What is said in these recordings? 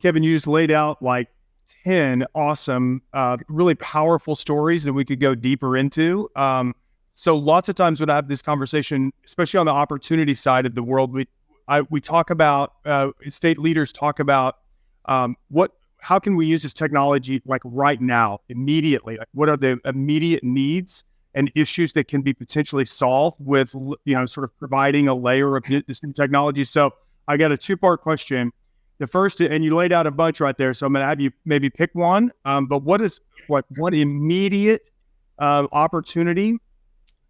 Kevin, you just laid out like 10 awesome, really powerful stories that we could go deeper into. So lots of times when I have this conversation, especially on the opportunity side of the world, we talk about, state leaders talk about how can we use this technology like right now, immediately? Like what are the immediate needs and issues that can be potentially solved with, sort of providing a layer of this new technology? So I got a two-part question. The first, and you laid out a bunch right there, so I'm going to have you maybe pick one. But what immediate opportunity,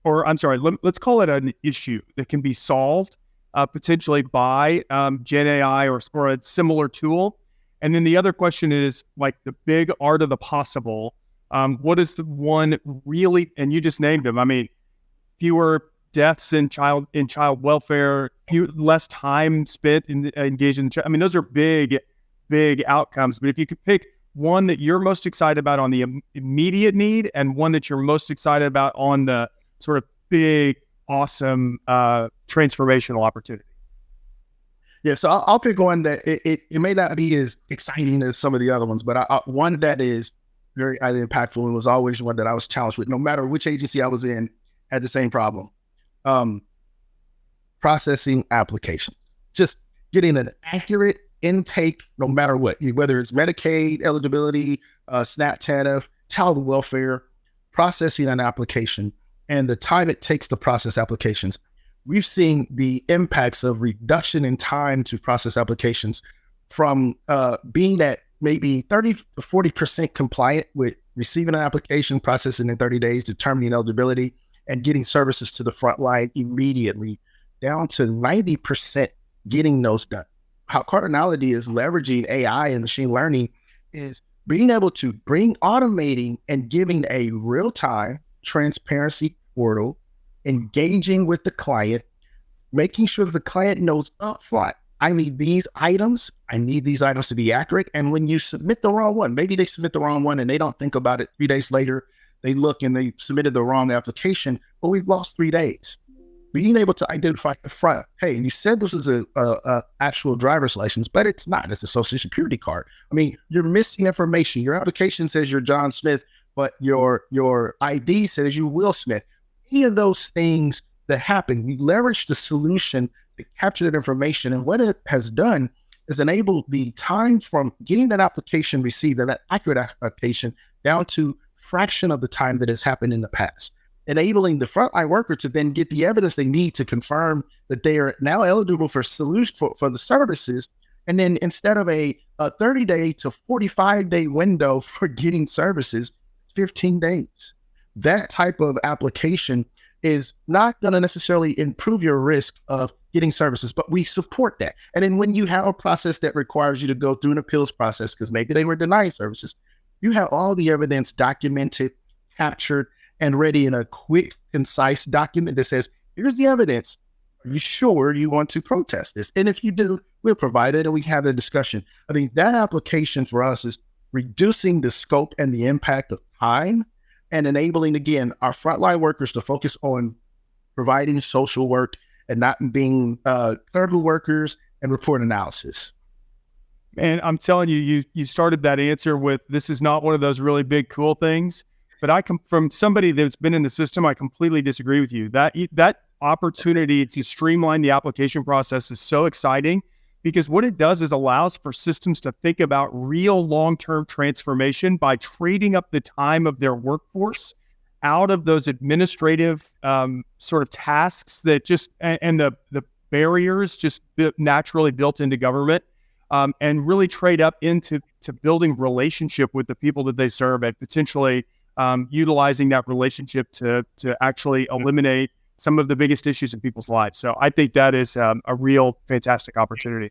or I'm sorry, let's call it an issue that can be solved potentially by Gen AI or a similar tool? And then the other question is like the big art of the possible. What is the one really, and you just named them, I mean, fewer deaths in child welfare, less time spent engaged in. I mean, those are big outcomes. But if you could pick one that you're most excited about on the immediate need, and one that you're most excited about on the sort of big, awesome, transformational opportunity. Yeah, so I'll pick one that it may not be as exciting as some of the other ones, but one that is very highly impactful and was always one that I was challenged with. No matter which agency I was in, had the same problem. Processing applications, just getting an accurate intake, no matter what, whether it's Medicaid eligibility, SNAP, TANF, child welfare, processing an application and the time it takes to process applications. We've seen the impacts of reduction in time to process applications from being at maybe 30 to 40% compliant with receiving an application, processing in 30 days, determining eligibility, and getting services to the front line immediately, down to 90% getting those done. How Cardinality is leveraging AI and machine learning is being able to bring automating and giving a real-time transparency portal, engaging with the client, making sure that the client knows upfront, I need these items to be accurate. And when you submit the wrong one, maybe they submit the wrong one and they don't think about it 3 days later, they look and they submitted the wrong application, but we've lost 3 days. Being able to identify the front, hey, you said this is a actual driver's license, but it's not. It's a social security card. I mean, you're missing information. Your application says you're John Smith, but your ID says you Will Smith. Any of those things that happen, we leverage the solution to capture that information. And what it has done is enabled the time from getting that application received and that accurate application down to fraction of the time that has happened in the past, enabling the frontline worker to then get the evidence they need to confirm that they are now eligible for the services. And then instead of a 30-day to 45-day window for getting services, 15 days. That type of application is not going to necessarily improve your risk of getting services, but we support that. And then when you have a process that requires you to go through an appeals process, because maybe they were denied services, you have all the evidence documented, captured, and ready in a quick, concise document that says, here's the evidence. Are you sure you want to protest this? And if you do, we'll provide it and we have the discussion. I think that application for us is reducing the scope and the impact of time and enabling, again, our frontline workers to focus on providing social work and not being clerical workers and report analysis. And I'm telling you, you started that answer with, this is not one of those really big, cool things. But from somebody that's been in the system, I completely disagree with you. That opportunity to streamline the application process is so exciting, because what it does is allows for systems to think about real long-term transformation by trading up the time of their workforce out of those administrative sort of tasks that and the barriers just naturally built into government, and really trade up into building relationship with the people that they serve, and potentially utilizing that relationship to actually eliminate some of the biggest issues in people's lives. So I think that is a real fantastic opportunity.